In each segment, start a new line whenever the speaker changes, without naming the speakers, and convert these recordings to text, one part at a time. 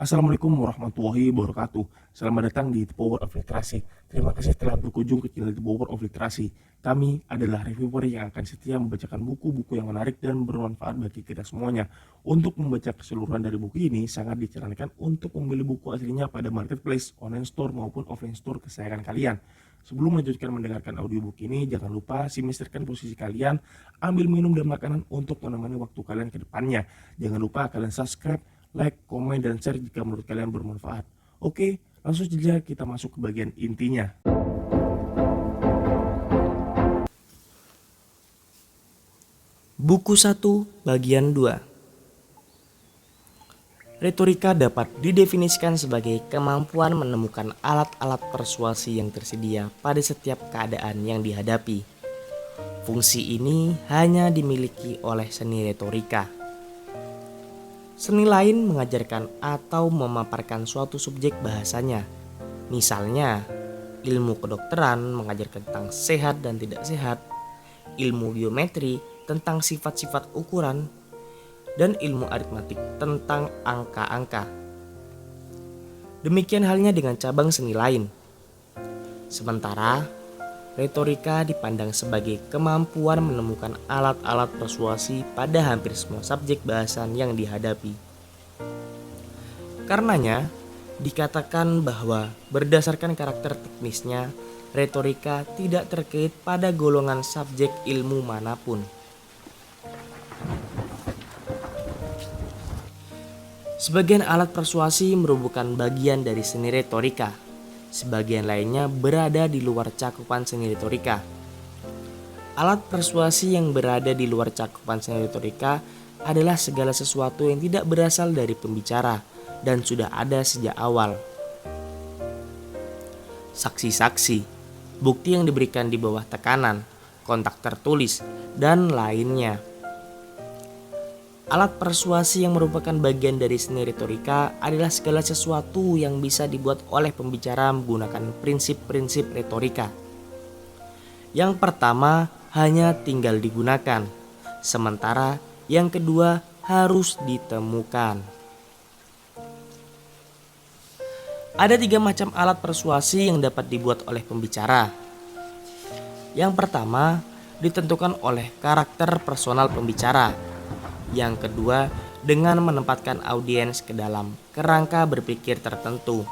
Assalamualaikum warahmatullahi wabarakatuh. Selamat datang di The Power of Literasi. Terima kasih telah berkunjung ke channel The Power of Literasi. Kami adalah reviewer yang akan setia membacakan buku-buku yang menarik dan bermanfaat bagi kita semuanya. Untuk membaca keseluruhan dari buku ini, sangat disarankan untuk membeli buku aslinya pada marketplace, online store maupun offline store kesayangan kalian. Sebelum melanjutkan mendengarkan audiobook ini, jangan lupa simetrikan posisi kalian, ambil minum dan makanan untuk menemani waktu kalian ke depannya. Jangan lupa kalian subscribe, like, komen, dan share jika menurut kalian bermanfaat. Oke, langsung saja kita masuk ke bagian intinya.
Buku 1 bagian 2. Retorika dapat didefinisikan sebagai kemampuan menemukan alat-alat persuasi yang tersedia pada setiap keadaan yang dihadapi. Fungsi ini hanya dimiliki oleh seni retorika. Seni lain mengajarkan atau memaparkan suatu subjek bahasanya. Misalnya, ilmu kedokteran mengajarkan tentang sehat dan tidak sehat, ilmu biometri tentang sifat-sifat ukuran, dan ilmu aritmatik tentang angka-angka. Demikian halnya dengan cabang seni lain. Sementara, retorika dipandang sebagai kemampuan menemukan alat-alat persuasi pada hampir semua subjek bahasan yang dihadapi. Karenanya, dikatakan bahwa berdasarkan karakter teknisnya, retorika tidak terkait pada golongan subjek ilmu manapun. Sebagian alat persuasi merupakan bagian dari seni retorika. Sebagian lainnya berada di luar cakupan seni retorika. Alat persuasi yang berada di luar cakupan seni retorika adalah segala sesuatu yang tidak berasal dari pembicara dan sudah ada sejak awal. Saksi-saksi, bukti yang diberikan di bawah tekanan, kontak tertulis, dan lainnya. Alat persuasi yang merupakan bagian dari seni retorika adalah segala sesuatu yang bisa dibuat oleh pembicara menggunakan prinsip-prinsip retorika. Yang pertama hanya tinggal digunakan, sementara yang kedua harus ditemukan. Ada 3 macam alat persuasi yang dapat dibuat oleh pembicara. Yang pertama ditentukan oleh karakter personal pembicara. Yang kedua, dengan menempatkan audiens ke dalam kerangka berpikir tertentu.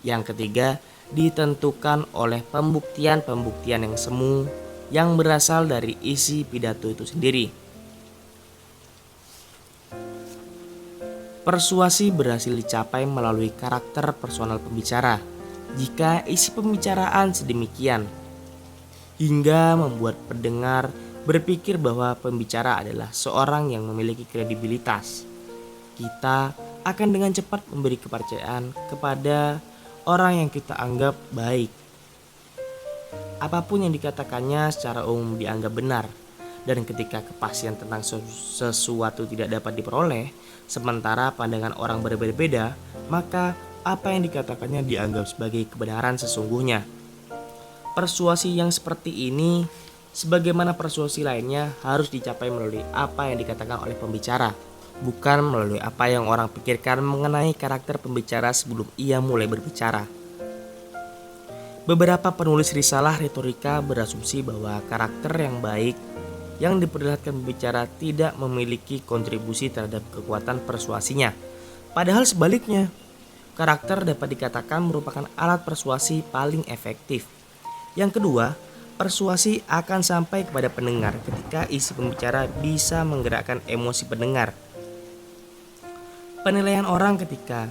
Yang ketiga, ditentukan oleh pembuktian-pembuktian yang semu yang berasal dari isi pidato itu sendiri. Persuasi berhasil dicapai melalui karakter personal pembicara jika isi pembicaraan sedemikian hingga membuat pendengar berpikir bahwa pembicara adalah seorang yang memiliki kredibilitas. Kita akan dengan cepat memberi kepercayaan kepada orang yang kita anggap baik. Apapun yang dikatakannya secara umum dianggap benar, dan ketika kepastian tentang sesuatu tidak dapat diperoleh, sementara pandangan orang berbeda-beda, maka apa yang dikatakannya dianggap sebagai kebenaran sesungguhnya. Persuasi yang seperti ini, sebagaimana persuasi lainnya, harus dicapai melalui apa yang dikatakan oleh pembicara, bukan melalui apa yang orang pikirkan mengenai karakter pembicara sebelum ia mulai berbicara. Beberapa penulis risalah retorika berasumsi bahwa karakter yang baik yang diperlihatkan pembicara tidak memiliki kontribusi terhadap kekuatan persuasinya. Padahal sebaliknya, karakter dapat dikatakan merupakan alat persuasi paling efektif. Yang kedua, persuasi akan sampai kepada pendengar ketika isi pembicara bisa menggerakkan emosi pendengar. Penilaian orang ketika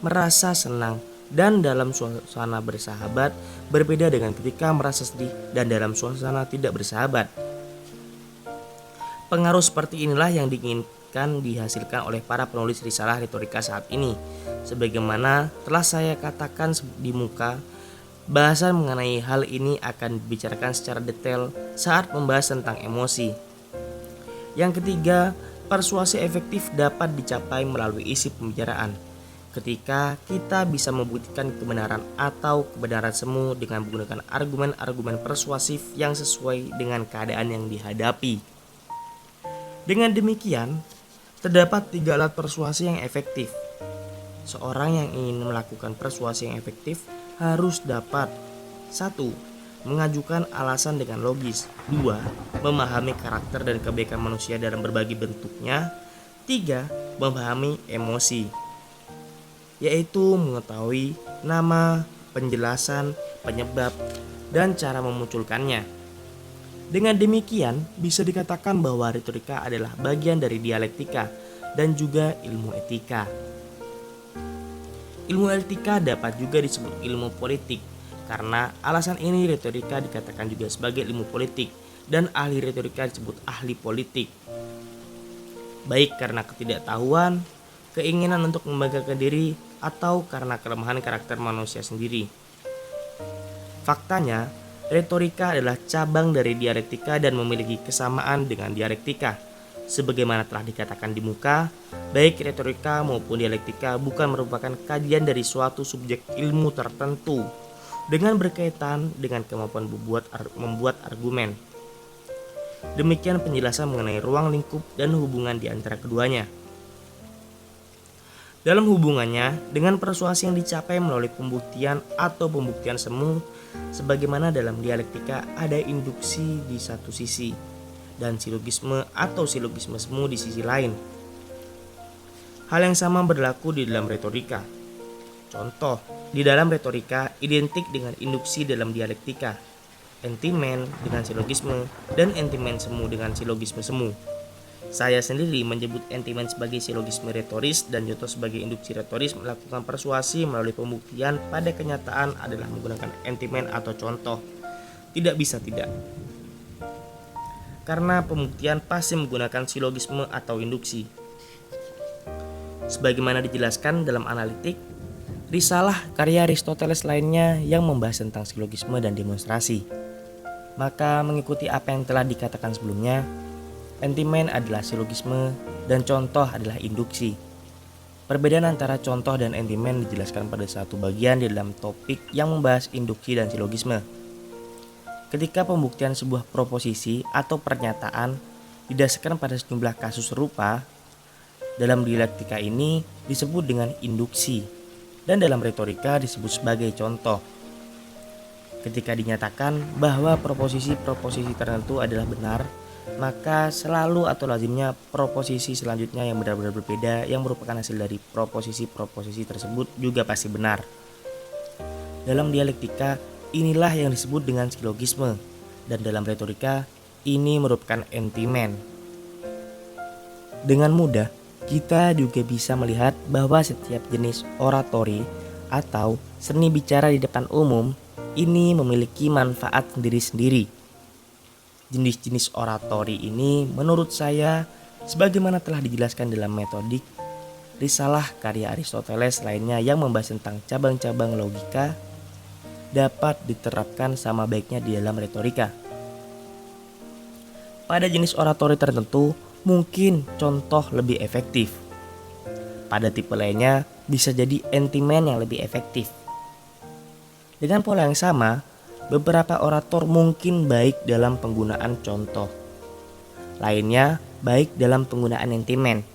merasa senang dan dalam suasana bersahabat berbeda dengan ketika merasa sedih dan dalam suasana tidak bersahabat. Pengaruh seperti inilah yang diinginkan dihasilkan oleh para penulis risalah retorika saat ini. Sebagaimana telah saya katakan di muka, bahasan mengenai hal ini akan dibicarakan secara detail saat membahas tentang emosi. Yang ketiga, persuasi efektif dapat dicapai melalui isi pembicaraan. Ketika kita bisa membuktikan kebenaran atau kebenaran semu dengan menggunakan argumen-argumen persuasif yang sesuai dengan keadaan yang dihadapi. Dengan demikian, terdapat 3 alat persuasi yang efektif. Seorang yang ingin melakukan persuasi yang efektif harus dapat 1. Mengajukan alasan dengan logis. 2. Memahami karakter dan kebaikan manusia dalam berbagai bentuknya. 3. Memahami emosi, yaitu mengetahui nama, penjelasan, penyebab, dan cara memunculkannya. Dengan demikian, bisa dikatakan bahwa retorika adalah bagian dari dialektika dan juga ilmu etika. Ilmu etika dapat juga disebut ilmu politik, karena alasan ini retorika dikatakan juga sebagai ilmu politik dan ahli retorika disebut ahli politik. Baik karena ketidaktahuan, keinginan untuk membanggakan diri, atau karena kelemahan karakter manusia sendiri. Faktanya, retorika adalah cabang dari dialektika dan memiliki kesamaan dengan dialektika. Sebagaimana telah dikatakan di muka, baik retorika maupun dialektika bukan merupakan kajian dari suatu subjek ilmu tertentu dengan berkaitan dengan kemampuan membuat argumen. Demikian penjelasan mengenai ruang lingkup dan hubungan di antara keduanya. Dalam hubungannya dengan persuasi yang dicapai melalui pembuktian atau pembuktian semu, sebagaimana dalam dialektika ada induksi di satu sisi dan silogisme atau silogisme semu di sisi lain. Hal yang sama berlaku di dalam retorika. Contoh, di dalam retorika identik dengan induksi dalam dialektika, entimen dengan silogisme, dan entimen semu dengan silogisme semu. Saya sendiri menyebut entimen sebagai silogisme retoris dan contoh sebagai induksi retoris. Melakukan persuasi melalui pembuktian pada kenyataan adalah menggunakan entimen atau contoh. Tidak bisa tidak, karena pembuktian pasti menggunakan silogisme atau induksi. Sebagaimana dijelaskan dalam analitik, risalah karya Aristoteles lainnya yang membahas tentang silogisme dan demonstrasi. Maka mengikuti apa yang telah dikatakan sebelumnya, entimen adalah silogisme dan contoh adalah induksi. Perbedaan antara contoh dan entimen dijelaskan pada satu bagian di dalam topik yang membahas induksi dan silogisme. Ketika pembuktian sebuah proposisi atau pernyataan didasarkan pada sejumlah kasus serupa, dalam dialektika ini disebut dengan induksi dan dalam retorika disebut sebagai contoh. Ketika dinyatakan bahwa proposisi-proposisi tertentu adalah benar, maka selalu atau lazimnya proposisi selanjutnya yang benar-benar berbeda yang merupakan hasil dari proposisi-proposisi tersebut juga pasti benar. Dalam dialektika, inilah yang disebut dengan silogisme, dan dalam retorika, ini merupakan entimen. Dengan mudah, kita juga bisa melihat bahwa setiap jenis oratori atau seni bicara di depan umum ini memiliki manfaat sendiri-sendiri. Jenis-jenis oratori ini menurut saya, sebagaimana telah dijelaskan dalam metodik, risalah karya Aristoteles lainnya yang membahas tentang cabang-cabang logika, dapat diterapkan sama baiknya di dalam retorika. Pada jenis oratori tertentu, mungkin contoh lebih efektif. Pada tipe lainnya, bisa jadi entimen yang lebih efektif. Dengan pola yang sama, beberapa orator mungkin baik dalam penggunaan contoh. Lainnya baik dalam penggunaan entimen.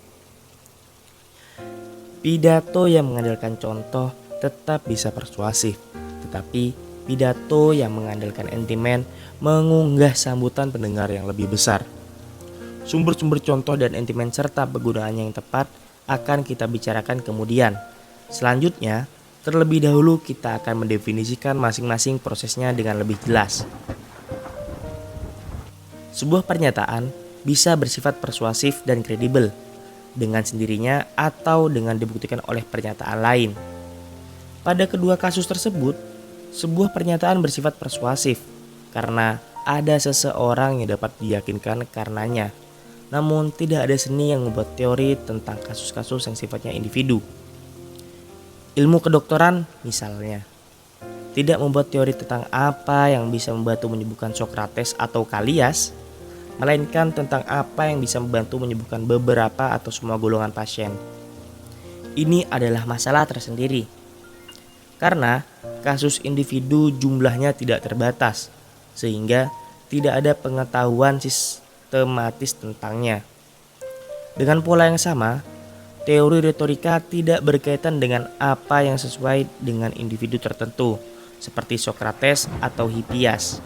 Pidato yang mengandalkan contoh tetap bisa persuasif. Tetapi pidato yang mengandalkan entimen mengunggah sambutan pendengar yang lebih besar. Sumber-sumber contoh dan entimen serta penggunaannya yang tepat akan kita bicarakan kemudian. Selanjutnya, terlebih dahulu kita akan mendefinisikan masing-masing prosesnya dengan lebih jelas. Sebuah pernyataan bisa bersifat persuasif dan kredibel dengan sendirinya atau dengan dibuktikan oleh pernyataan lain. Pada kedua kasus tersebut, sebuah pernyataan bersifat persuasif karena ada seseorang yang dapat diyakinkan karenanya. Namun tidak ada seni yang membuat teori tentang kasus-kasus yang sifatnya individu. Ilmu kedokteran misalnya tidak membuat teori tentang apa yang bisa membantu menyembuhkan Socrates atau Kalias, melainkan tentang apa yang bisa membantu menyembuhkan beberapa atau semua golongan pasien. Ini adalah masalah tersendiri. Karena kasus individu jumlahnya tidak terbatas, sehingga tidak ada pengetahuan sistematis tentangnya. Dengan pola yang sama, Teori retorika tidak berkaitan dengan apa yang sesuai dengan individu tertentu, seperti Socrates atau Hippias,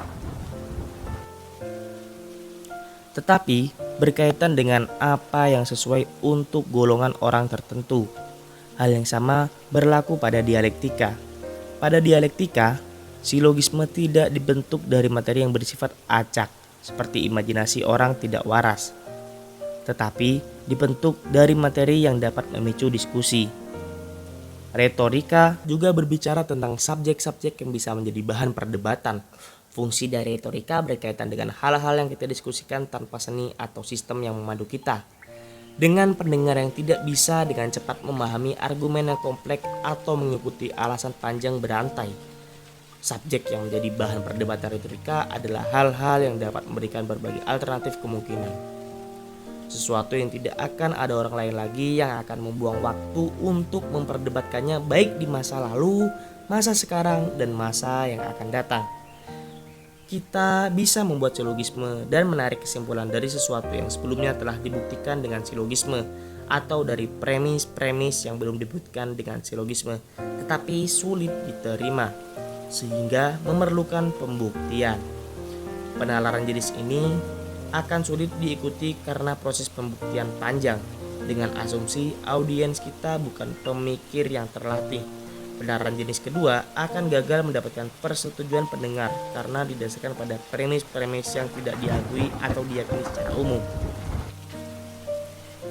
tetapi berkaitan dengan apa yang sesuai untuk golongan orang tertentu. Hal yang sama berlaku pada dialektika. Pada dialektika, silogisme tidak dibentuk dari materi yang bersifat acak, seperti imajinasi orang tidak waras, tetapi dibentuk dari materi yang dapat memicu diskusi. Retorika juga berbicara tentang subjek-subjek yang bisa menjadi bahan perdebatan. Fungsi dari retorika berkaitan dengan hal-hal yang kita diskusikan tanpa seni atau sistem yang memandu kita. Dengan pendengar yang tidak bisa dengan cepat memahami argumen yang kompleks atau mengikuti alasan panjang berantai. Subjek yang menjadi bahan perdebatan retorika adalah hal-hal yang dapat memberikan berbagai alternatif kemungkinan. Sesuatu yang tidak akan ada orang lain lagi yang akan membuang waktu untuk memperdebatkannya baik di masa lalu, masa sekarang, dan masa yang akan datang. Kita bisa membuat silogisme dan menarik kesimpulan dari sesuatu yang sebelumnya telah dibuktikan dengan silogisme, atau dari premis-premis yang belum dibuktikan dengan silogisme, tetapi sulit diterima, sehingga memerlukan pembuktian. Penalaran jenis ini akan sulit diikuti karena proses pembuktian panjang, dengan asumsi audiens kita bukan pemikir yang terlatih. Penalaran jenis kedua akan gagal mendapatkan persetujuan pendengar karena didasarkan pada premis-premis yang tidak diakui atau diyakini secara umum.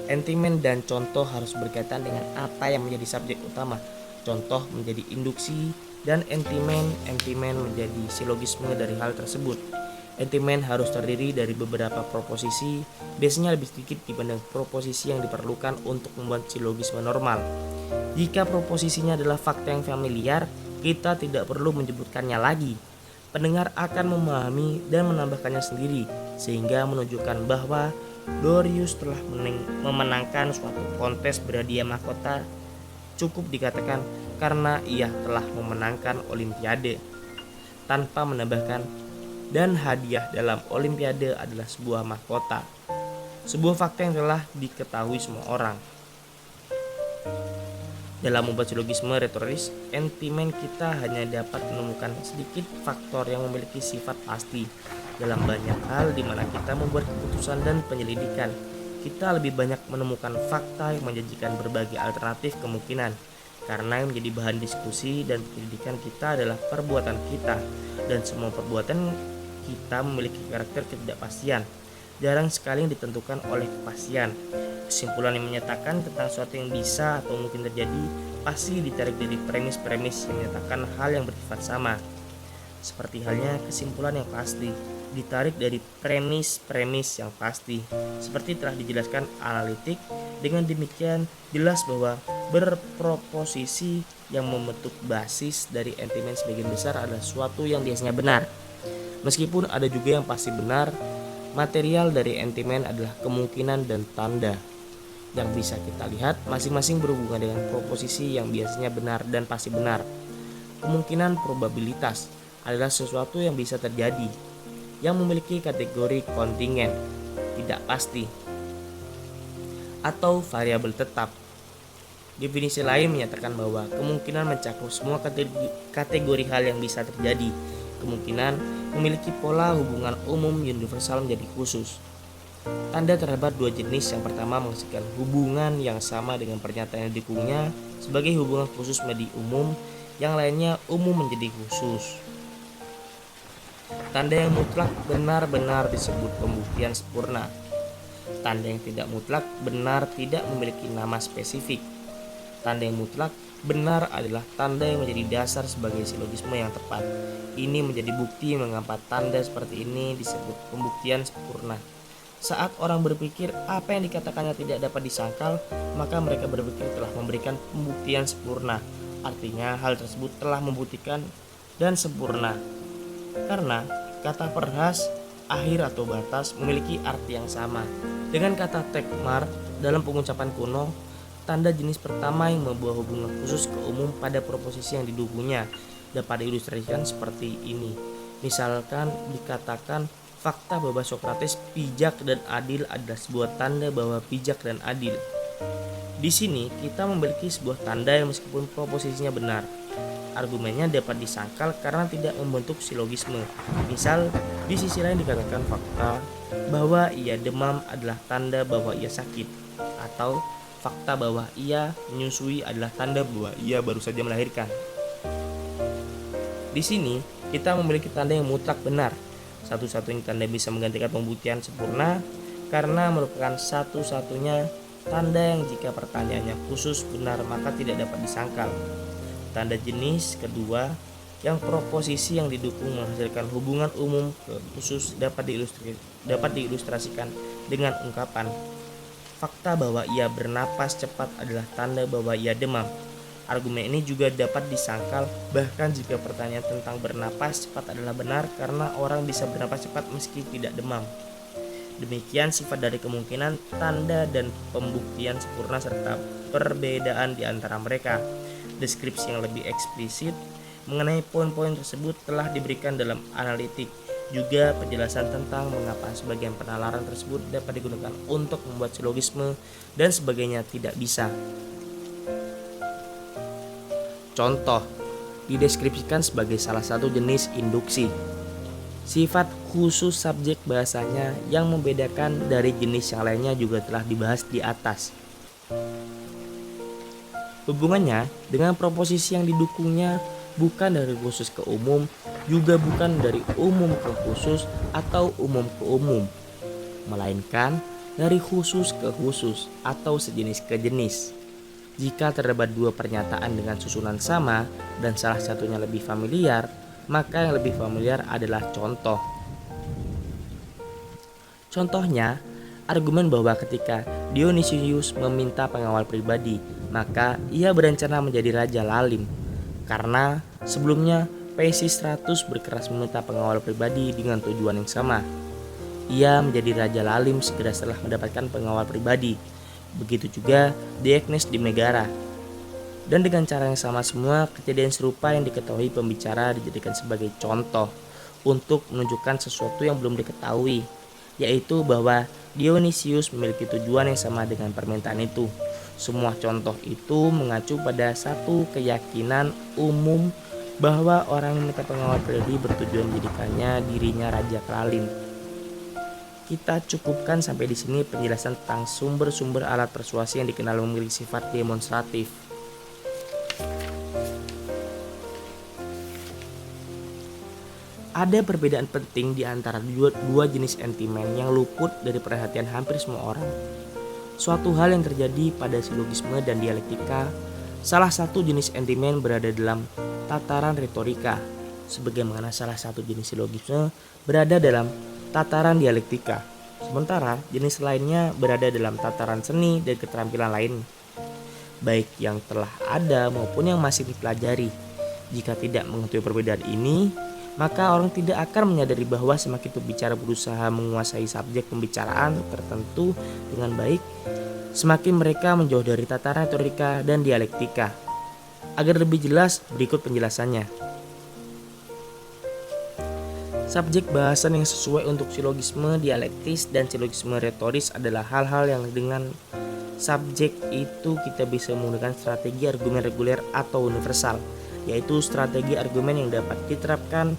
Entimen dan contoh harus berkaitan dengan apa yang menjadi subjek utama. Contoh menjadi induksi dan entimen menjadi silogisme dari hal tersebut. Entimen harus terdiri dari beberapa proposisi, biasanya lebih sedikit dibanding proposisi yang diperlukan untuk membuat silogisme normal. Jika proposisinya adalah fakta yang familiar, kita tidak perlu menyebutkannya lagi. Pendengar akan memahami dan menambahkannya sendiri, sehingga menunjukkan bahwa Dorius telah memenangkan suatu kontes berhadiah mahkota cukup dikatakan karena ia telah memenangkan olimpiade, tanpa menambahkan dan hadiah dalam olimpiade adalah sebuah mahkota, sebuah fakta yang telah diketahui semua orang. Dalam membuat silogisme retoris, entimen kita hanya dapat menemukan sedikit faktor yang memiliki sifat pasti. Dalam banyak hal di mana kita membuat keputusan dan penyelidikan, kita lebih banyak menemukan fakta yang menjanjikan berbagai alternatif kemungkinan. Karena yang menjadi bahan diskusi dan penyelidikan kita adalah perbuatan kita, dan semua perbuatan kita memiliki karakter ketidakpastian. Jarang sekali yang ditentukan oleh kepastian. Kesimpulan yang menyatakan tentang sesuatu yang bisa atau mungkin terjadi pasti ditarik dari premis-premis yang menyatakan hal yang bersifat sama. Seperti halnya kesimpulan yang pasti ditarik dari premis-premis yang pasti. Seperti telah dijelaskan analitik, dengan demikian jelas bahwa berproposisi yang membentuk basis dari entimen sebagian besar adalah sesuatu yang biasanya benar. Meskipun ada juga yang pasti benar, material dari entimen adalah kemungkinan dan tanda yang bisa kita lihat masing-masing berhubungan dengan proposisi yang biasanya benar dan pasti benar. Kemungkinan probabilitas adalah sesuatu yang bisa terjadi, yang memiliki kategori kontingen, tidak pasti, atau variabel tetap. Definisi lain menyatakan bahwa kemungkinan mencakup semua kategori hal yang bisa terjadi. Kemungkinan memiliki pola hubungan umum universal menjadi khusus. Tanda terdapat dua jenis. Yang pertama menghasilkan hubungan yang sama dengan pernyataan yang didukungnya sebagai hubungan khusus menjadi umum, yang lainnya umum menjadi khusus. Tanda yang mutlak benar-benar disebut pembuktian sempurna. Tanda yang tidak mutlak benar tidak memiliki nama spesifik. Tanda yang mutlak benar adalah tanda yang menjadi dasar sebagai silogisme yang tepat. Ini menjadi bukti mengapa tanda seperti ini disebut pembuktian sempurna. Saat orang berpikir apa yang dikatakannya tidak dapat disangkal, maka mereka berpikir telah memberikan pembuktian sempurna. Artinya hal tersebut telah membuktikan dan sempurna. Karena kata perhas, akhir atau batas memiliki arti yang sama. Dengan kata tekmar dalam pengucapan kuno, tanda jenis pertama yang membawa hubungan khusus ke umum pada proposisi yang didukungnya dapat diilustrasikan seperti ini. Misalkan dikatakan fakta bahwa Socrates bijak dan adil adalah sebuah tanda bahwa bijak dan adil. Di sini kita memiliki sebuah tanda yang meskipun proposisinya benar, argumennya dapat disangkal karena tidak membentuk silogisme. Misal, di sisi lain dikatakan fakta bahwa ia demam adalah tanda bahwa ia sakit, atau fakta bahwa ia menyusui adalah tanda bahwa ia baru saja melahirkan. Di sini kita memiliki tanda yang mutlak benar. Satu-satunya tanda bisa menggantikan pembuktian sempurna karena merupakan satu-satunya tanda yang jika pertanyaannya khusus benar maka tidak dapat disangkal. Tanda jenis kedua yang proposisi yang didukung menghasilkan hubungan umum ke khusus dapat diilustrasikan dengan ungkapan fakta bahwa ia bernapas cepat adalah tanda bahwa ia demam. Argumen ini juga dapat disangkal bahkan jika pertanyaan tentang bernapas cepat adalah benar karena orang bisa bernapas cepat meski tidak demam. Demikian sifat dari kemungkinan tanda dan pembuktian sempurna serta perbedaan di antara mereka. Deskripsi yang lebih eksplisit mengenai poin-poin tersebut telah diberikan dalam analitik. Juga penjelasan tentang mengapa sebagian penalaran tersebut dapat digunakan untuk membuat silogisme dan sebagainya tidak bisa. Contoh, dideskripsikan sebagai salah satu jenis induksi. Sifat khusus subjek bahasanya yang membedakan dari jenis yang lainnya juga telah dibahas di atas. Hubungannya dengan proposisi yang didukungnya bukan dari khusus ke umum, juga bukan dari umum ke khusus atau umum ke umum, melainkan dari khusus ke khusus atau sejenis ke jenis. Jika terdapat dua pernyataan dengan susunan sama dan salah satunya lebih familiar, maka yang lebih familiar adalah contoh. Contohnya, argumen bahwa ketika Dionysius meminta pengawal pribadi, maka ia berencana menjadi Raja Lalim. Karena sebelumnya Pisistratus berkeras meminta pengawal pribadi dengan tujuan yang sama. Ia menjadi Raja Lalim segera setelah mendapatkan pengawal pribadi. Begitu juga Diognetus di Megara. Dan dengan cara yang sama semua kejadian serupa yang diketahui pembicara dijadikan sebagai contoh untuk menunjukkan sesuatu yang belum diketahui, yaitu bahwa Dionysius memiliki tujuan yang sama dengan permintaan itu. Semua contoh itu mengacu pada satu keyakinan umum bahwa orang yang meminta pengawal pribadi bertujuan menjadikannya dirinya Raja Lalim. Kita cukupkan sampai di sini penjelasan tentang sumber-sumber alat persuasi yang dikenal memiliki sifat demonstratif. Ada perbedaan penting di antara dua jenis sentimen yang luput dari perhatian hampir semua orang. Suatu hal yang terjadi pada silogisme dan dialektika, salah satu jenis sentimen berada dalam tataran retorika, sebagaimana salah satu jenis silogisme berada dalam tataran dialektika, sementara jenis lainnya berada dalam tataran seni dan keterampilan lain, baik yang telah ada maupun yang masih dipelajari. Jika tidak mengetahui perbedaan ini, maka orang tidak akan menyadari bahwa semakin pembicara berusaha menguasai subjek pembicaraan tertentu dengan baik, semakin mereka menjauh dari tataran retorika dan dialektika. Agar lebih jelas, berikut penjelasannya. Subjek bahasan yang sesuai untuk silogisme dialektis dan silogisme retoris adalah hal-hal yang dengan subjek itu kita bisa menggunakan strategi argumen reguler atau universal, yaitu strategi argumen yang dapat diterapkan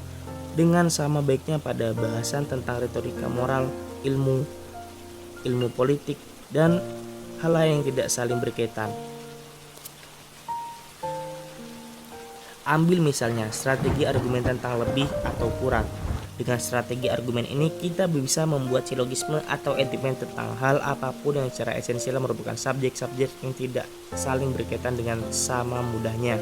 dengan sama baiknya pada bahasan tentang retorika moral, ilmu politik, dan hal lain yang tidak saling berkaitan. Ambil misalnya strategi argumen tentang lebih atau kurang. Dengan strategi argumen ini kita bisa membuat silogisme atau sentimen tentang hal apapun yang secara esensial merupakan subjek-subjek yang tidak saling berkaitan dengan sama mudahnya,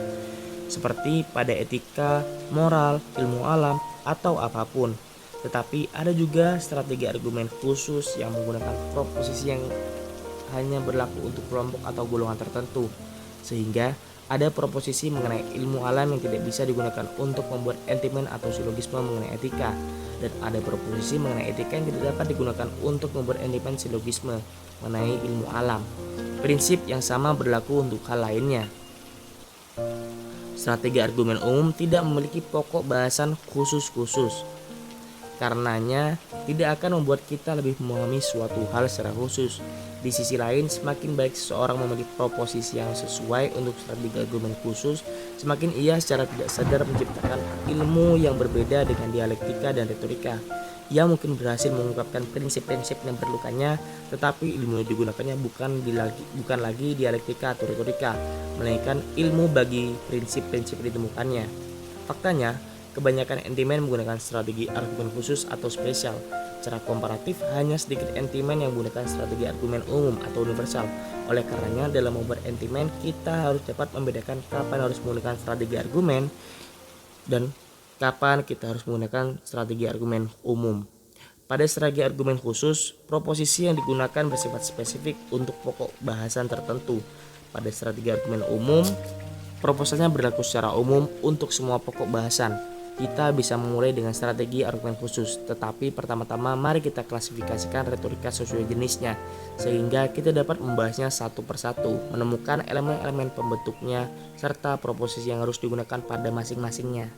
seperti pada etika, moral, ilmu alam, atau apapun. Tetapi ada juga strategi argumen khusus yang menggunakan proposisi yang hanya berlaku untuk kelompok atau golongan tertentu, sehingga ada proposisi mengenai ilmu alam yang tidak bisa digunakan untuk membuat sentimen atau silogisme mengenai etika, dan ada proposisi mengenai etika yang tidak dapat digunakan untuk membuat sentimen silogisme mengenai ilmu alam. Prinsip yang sama berlaku untuk hal lainnya. Strategi argumen umum tidak memiliki pokok bahasan khusus-khusus. Karenanya tidak akan membuat kita lebih memahami suatu hal secara khusus. Di sisi lain, semakin baik seseorang memilih proposisi yang sesuai untuk strategi argumen khusus, semakin ia secara tidak sadar menciptakan ilmu yang berbeda dengan dialektika dan retorika. Ia mungkin berhasil mengungkapkan prinsip-prinsip yang diperlukannya, tetapi ilmu yang digunakannya bukan lagi dialektika atau retorika, melainkan ilmu bagi prinsip-prinsip yang ditemukannya. Faktanya, kebanyakan entimen menggunakan strategi argumen khusus atau spesial. Secara komparatif, hanya sedikit entimen yang menggunakan strategi argumen umum atau universal. Oleh karenanya, dalam membuat entimen, kita harus dapat membedakan kapan harus menggunakan strategi argumen dan kapan kita harus menggunakan strategi argumen umum. Pada strategi argumen khusus, proposisi yang digunakan bersifat spesifik untuk pokok bahasan tertentu. Pada strategi argumen umum, proposalnya berlaku secara umum untuk semua pokok bahasan. Kita bisa memulai dengan strategi argumen khusus, tetapi pertama-tama mari kita klasifikasikan retorika sesuai jenisnya, sehingga kita dapat membahasnya satu persatu, menemukan elemen-elemen pembentuknya, serta proposisi yang harus digunakan pada masing-masingnya.